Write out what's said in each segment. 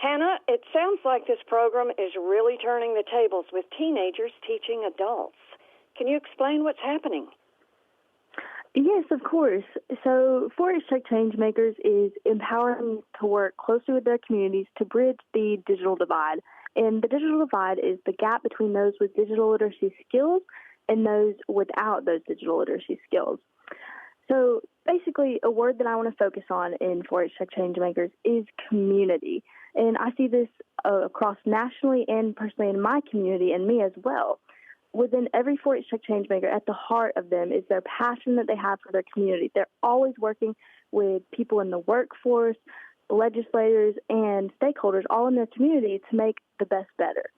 Hannah, it sounds like this program is really turning the tables with teenagers teaching adults. Can you explain what's happening? Yes, of course. So 4-H Tech Changemakers is empowering to work closely with their communities to bridge the digital divide. And the digital divide is the gap between those with digital literacy skills and those without those digital literacy skills. So basically, a word that I want to focus on in 4-H Tech Changemakers is community. And I see this across nationally and personally in my community and me as well. Within every 4-H Tech Changemaker, at the heart of them is their passion that they have for their community. They're always working with people in the workforce, legislators, and stakeholders all in their community to make the best better.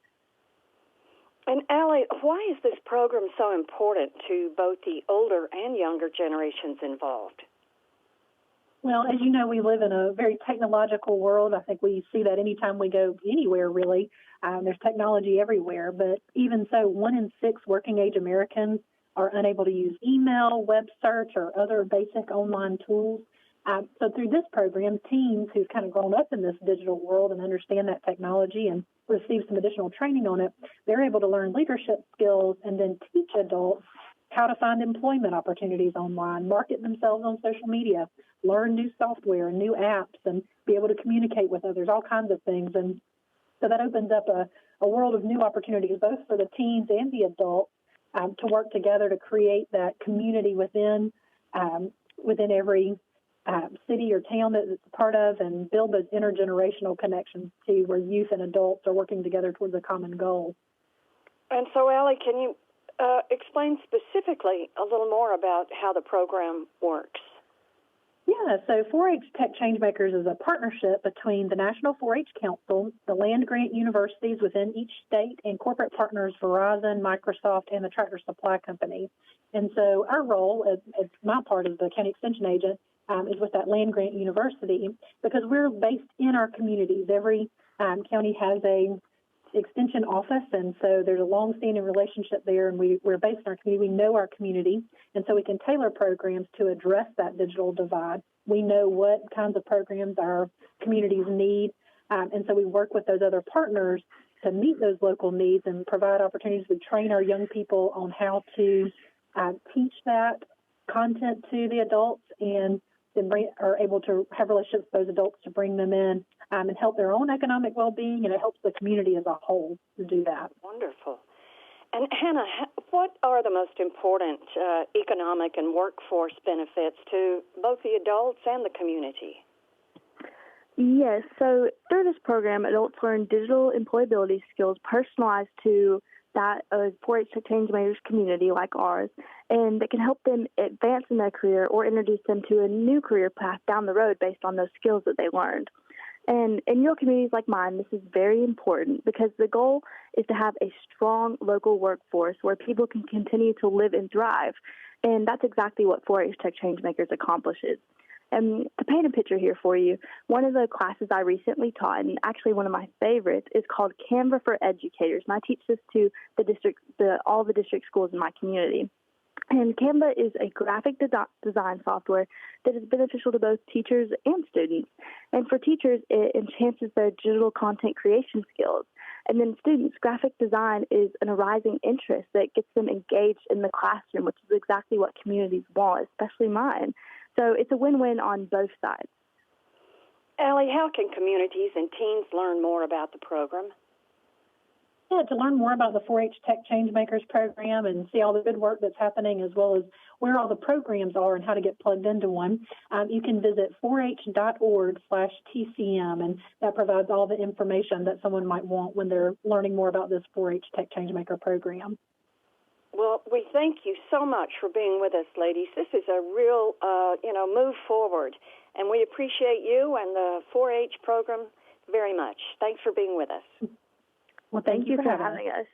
And Allie, why is this program so important to both the older and younger generations involved? Well, as you know, we live in a very technological world. I think we see that anytime we go anywhere, really. There's technology everywhere. But even so, 1 in 6 working-age Americans are unable to use email, web search, or other basic online tools. So through this program, teens who've kind of grown up in this digital world and understand that technology and receive some additional training on it, they're able to learn leadership skills and then teach adults how to find employment opportunities online, market themselves on social media, learn new software and new apps, and be able to communicate with others, all kinds of things. And so that opens up a world of new opportunities, both for the teens and the adults, to work together to create that community within every city or town that it's a part of, and build those intergenerational connections to where youth and adults are working together towards a common goal. And so, Allie, can you explain specifically a little more about how the program works? Yeah, so 4-H Tech Changemakers is a partnership between the National 4-H Council, the land-grant universities within each state, and corporate partners Verizon, Microsoft, and the Tractor Supply Company. And so our role, as my part as the county extension agent, is with that land-grant university, because we're based in our communities. Every county has a extension office, and so there's a long-standing relationship there, and we're based in our community. We know our community, and so we can tailor programs to address that digital divide. We know what kinds of programs our communities need, and so we work with those other partners to meet those local needs and provide opportunities. We train our young people on how to teach that content to the adults, and then are able to have relationships with those adults to bring them in and help their own economic well-being, and it helps the community as a whole to do that. Wonderful. And Hannah, what are the most important economic and workforce benefits to both the adults and the community? Yes, so through this program, adults learn digital employability skills personalized to that of 4-H Tech Changemakers community like ours, and that can help them advance in their career or introduce them to a new career path down the road based on those skills that they learned. And in your communities like mine, this is very important because the goal is to have a strong local workforce where people can continue to live and thrive. And that's exactly what 4-H Tech Changemakers accomplishes. And to paint a picture here for you, one of the classes I recently taught, and actually one of my favorites, is called Canva for Educators. And I teach this to all the district schools in my community. And Canva is a graphic design software that is beneficial to both teachers and students. And for teachers, it enhances their digital content creation skills. And then students, graphic design is an arising interest that gets them engaged in the classroom, which is exactly what communities want, especially mine. So it's a win-win on both sides. Allie, how can communities and teens learn more about the program? Yeah, to learn more about the 4-H Tech Changemakers program and see all the good work that's happening, as well as where all the programs are and how to get plugged into one, you can visit 4h.org/TCM, and that provides all the information that someone might want when they're learning more about this 4-H Tech Changemaker program. Well, we thank you so much for being with us, ladies. This is a real, move forward, and we appreciate you and the 4-H program very much. Thanks for being with us. Well, thank you for having us.